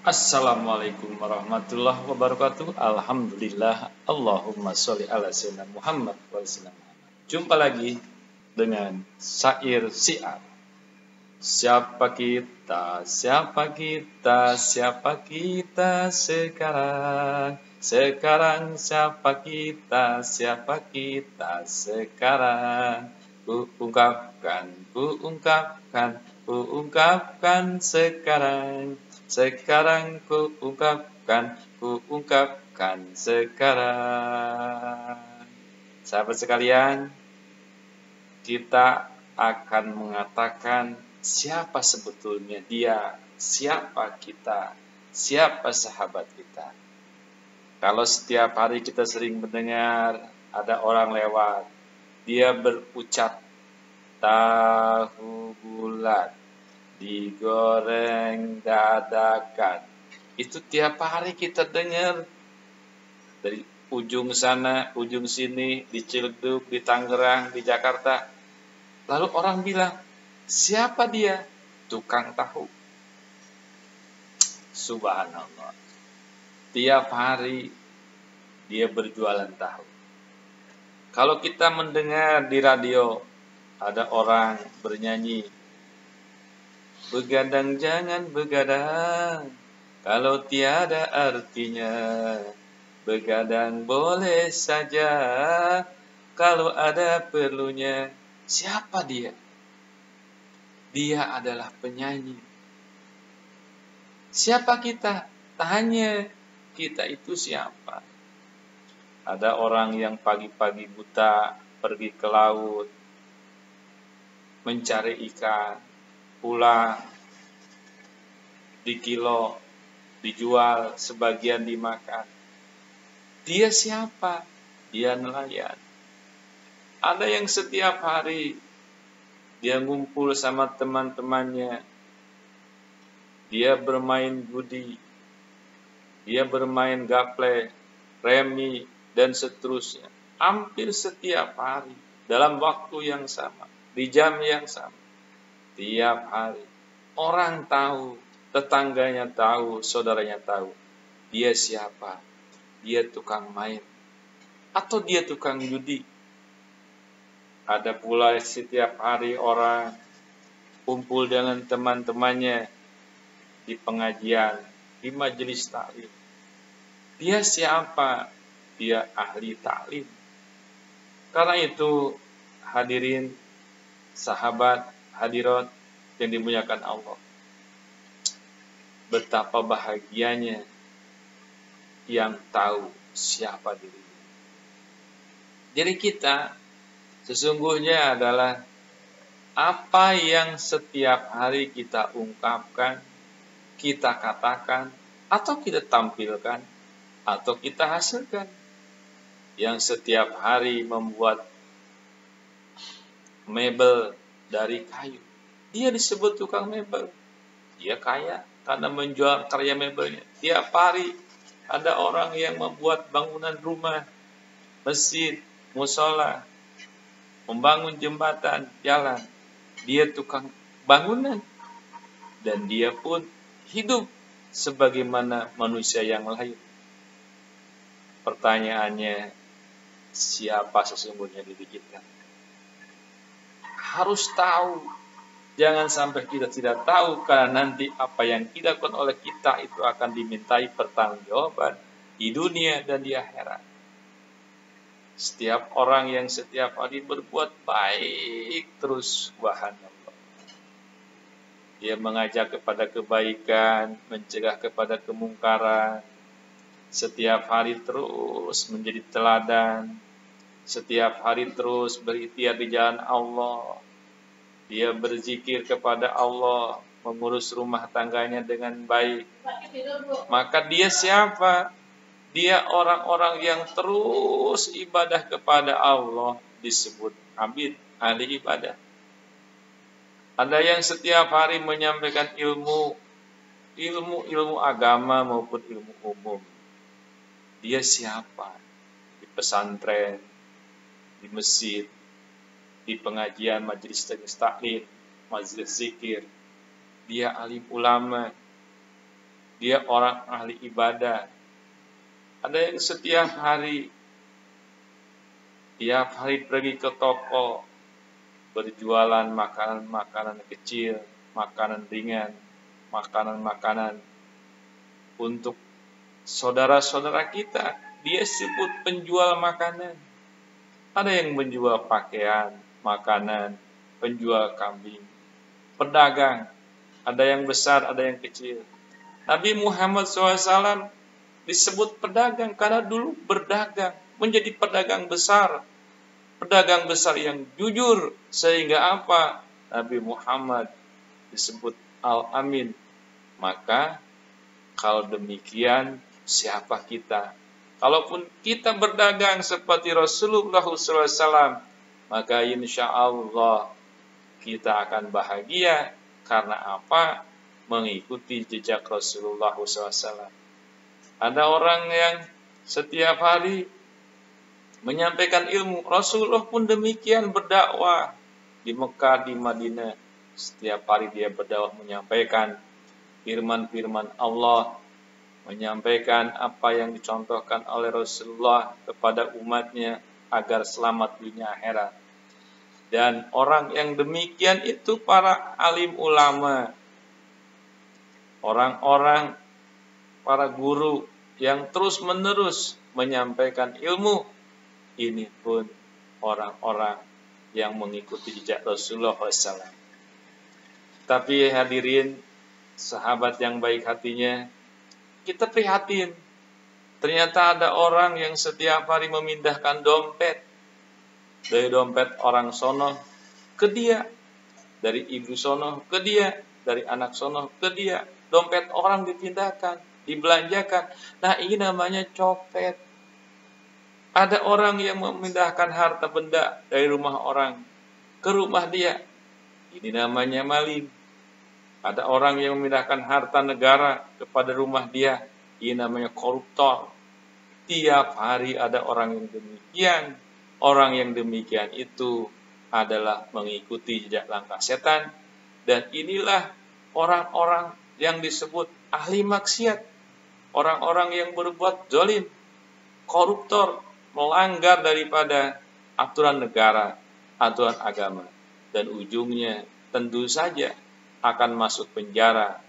Assalamualaikum warahmatullahi wabarakatuh. Alhamdulillah. Allahumma sholli ala sayyidina Muhammad wa sallam. Jumpa lagi dengan syair syiar. Siapa kita, siapa kita, siapa kita sekarang? Sekarang siapa kita, siapa kita sekarang? Ku ungkapkan sekarang. Sekarang ku ungkapkan sekarang. Sahabat sekalian, kita akan mengatakan siapa sebetulnya dia, siapa kita, siapa sahabat kita. Kalau setiap hari kita sering mendengar ada orang lewat, dia berucap tahu bulat digoreng dadakan. Itu tiap hari kita dengar dari ujung sana, ujung sini, di Ciledug, di Tangerang, di Jakarta. Lalu orang bilang, siapa dia? Tukang tahu. Subhanallah. Tiap hari dia berjualan tahu. Kalau kita mendengar di radio, ada orang bernyanyi, begadang jangan begadang, kalau tiada artinya. Begadang boleh saja, kalau ada perlunya. Siapa dia? Dia adalah penyanyi. Siapa kita? Tanya, kita itu siapa? Ada orang yang pagi-pagi buta pergi ke laut, mencari ikan, pulang, dikilo, dijual, sebagian dimakan. Dia siapa? Dia nelayan. Ada yang setiap hari dia ngumpul sama teman-temannya, dia bermain judi, dia bermain gaple, remi, dan seterusnya. Hampir setiap hari, dalam waktu yang sama, di jam yang sama. Tiap hari, orang tahu, tetangganya tahu, saudaranya tahu. Dia siapa? Dia tukang main. Atau dia tukang judi. Ada pula setiap hari orang kumpul dengan teman-temannya di pengajian, di majelis taklim. Dia siapa? Dia ahli taklim. Karena itu, hadirin, sahabat, hadirat yang dimuliakan Allah. Betapa bahagianya yang tahu siapa dirinya. Jadi kita sesungguhnya adalah apa yang setiap hari kita ungkapkan, kita katakan, atau kita tampilkan, atau kita hasilkan. Yang setiap hari membuat mebel dari kayu. Dia disebut tukang mebel. Dia kaya karena menjual karya mebelnya. Tiap hari ada orang yang membuat bangunan rumah, masjid, musola, membangun jembatan, jalan. Dia tukang bangunan. Dan dia pun hidup sebagaimana manusia yang lain. Pertanyaannya, siapa sesungguhnya diri kita? Harus tahu. Jangan sampai kita tidak tahu, karena nanti apa yang kita lakukan oleh kita itu akan dimintai pertanggungjawaban di dunia dan di akhirat. Setiap orang yang setiap hari berbuat baik terus, subhanallah. Dia mengajak kepada kebaikan, mencegah kepada kemungkaran. Setiap hari terus menjadi teladan. Setiap hari terus berikhtiar di jalan Allah. Dia berzikir kepada Allah, mengurus rumah tangganya dengan baik. Maka dia siapa? Dia orang-orang yang terus ibadah kepada Allah, disebut abid, ahli ibadah. Ada yang setiap hari menyampaikan ilmu agama maupun ilmu umum. Dia siapa? Di pesantren, di masjid, di pengajian, majelis taklim, majelis zikir. Dia alim ulama. dia orang ahli ibadah. Ada yang setiap hari pergi ke toko, berjualan makanan-makanan kecil, makanan ringan, makanan-makanan untuk saudara-saudara kita. Dia sebut penjual makanan. Ada yang menjual pakaian, makanan, penjual kambing, pedagang. Ada yang besar, ada yang kecil. Nabi Muhammad SAW disebut pedagang karena dulu berdagang, menjadi pedagang besar yang jujur, sehingga apa? Nabi Muhammad disebut Al-Amin. Maka kalau demikian, siapa kita? Kalaupun kita berdagang seperti Rasulullah SAW, maka insya Allah kita akan bahagia. Karena apa? Mengikuti jejak Rasulullah SAW. Ada orang yang setiap hari menyampaikan ilmu. Rasulullah pun demikian berdakwah di Mekah, di Madinah. Setiap hari dia berdakwah, menyampaikan firman-firman Allah, menyampaikan apa yang dicontohkan oleh Rasulullah kepada umatnya agar selamat dunia akhirat. Dan orang yang demikian itu para alim ulama, orang-orang, para guru yang terus-menerus menyampaikan ilmu. Ini pun orang-orang yang mengikuti jejak Rasulullah SAW. Tapi hadirin, sahabat yang baik hatinya, kita prihatin. Ternyata ada orang yang setiap hari memindahkan dompet dari dompet orang sono ke dia, dari ibu sono ke dia, dari anak sono ke dia. Dompet orang dipindahkan, dibelanjakan. Nah, ini namanya copet. Ada orang yang memindahkan harta benda dari rumah orang ke rumah dia. Ini namanya maling. Ada orang yang memindahkan harta negara kepada rumah dia. Ini namanya koruptor. Tiap hari ada orang yang demikian. Orang yang demikian itu adalah mengikuti jejak langkah setan. Dan inilah orang-orang yang disebut ahli maksiat. Orang-orang yang berbuat zalim, koruptor, melanggar daripada aturan negara, aturan agama. Dan ujungnya tentu saja akan masuk penjara.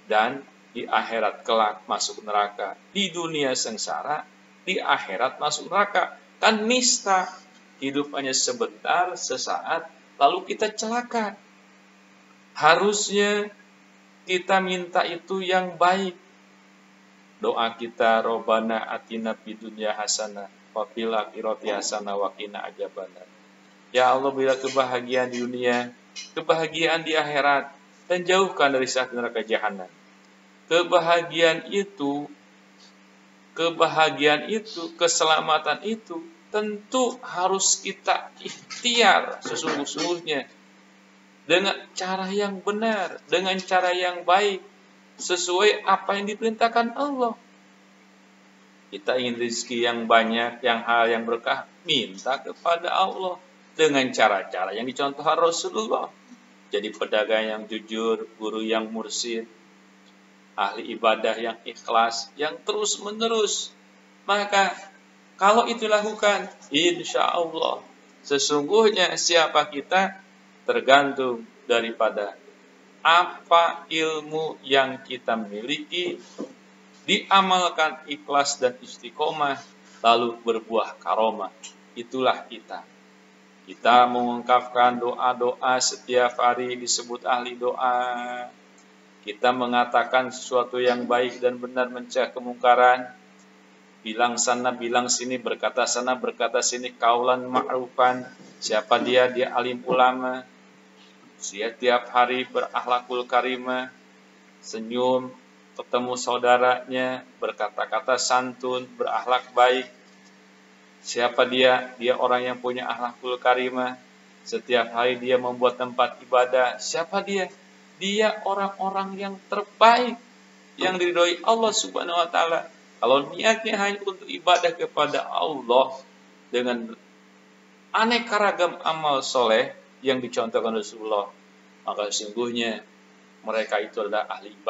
Dan di akhirat kelak masuk neraka. Di dunia sengsara, di akhirat masuk neraka. Kan nista, hidup hanya sebentar, sesaat, lalu kita celaka. Harusnya kita minta itu yang baik. Doa kita, Robbana atina fid dunya hasanah wa fil akhirati hasanah wa qina adzabannar. Ya Allah, bila kebahagiaan di dunia, kebahagiaan di akhirat, dan jauhkan dari siksa neraka jahanam. Kebahagiaan itu, keselamatan itu tentu harus kita ikhtiar sesungguh-sungguhnya dengan cara yang benar, dengan cara yang baik, sesuai apa yang diperintahkan Allah. Kita ingin rezeki yang banyak, yang hal yang berkah, minta kepada Allah dengan cara-cara yang dicontohkan Rasulullah. Jadi pedagang yang jujur, guru yang mursyid, ahli ibadah yang ikhlas, yang terus-menerus. Maka kalau itu lakukan, insya Allah sesungguhnya siapa kita tergantung daripada apa ilmu yang kita miliki, diamalkan ikhlas dan istiqomah, lalu berbuah karomah. Itulah kita. Kita mengungkapkan doa-doa setiap hari disebut ahli doa. Kita mengatakan sesuatu yang baik dan benar, mencegah kemungkaran. Bilang sana, bilang sini, berkata sana, berkata sini, kaulan ma'rufan. Siapa dia? Dia alim ulama. Setiap hari berakhlakul karimah, senyum, ketemu saudaranya, berkata-kata santun, berakhlak baik. Siapa dia? Dia orang yang punya akhlakul karimah. Setiap hari dia membuat tempat ibadah. Siapa dia? Dia orang-orang yang terbaik, yang diridhoi Allah Subhanahu wa Ta'ala. Kalau niatnya hanya untuk ibadah kepada Allah dengan aneka ragam amal soleh yang dicontohkan Rasulullah, maka sesungguhnya mereka itu adalah ahli ibadah.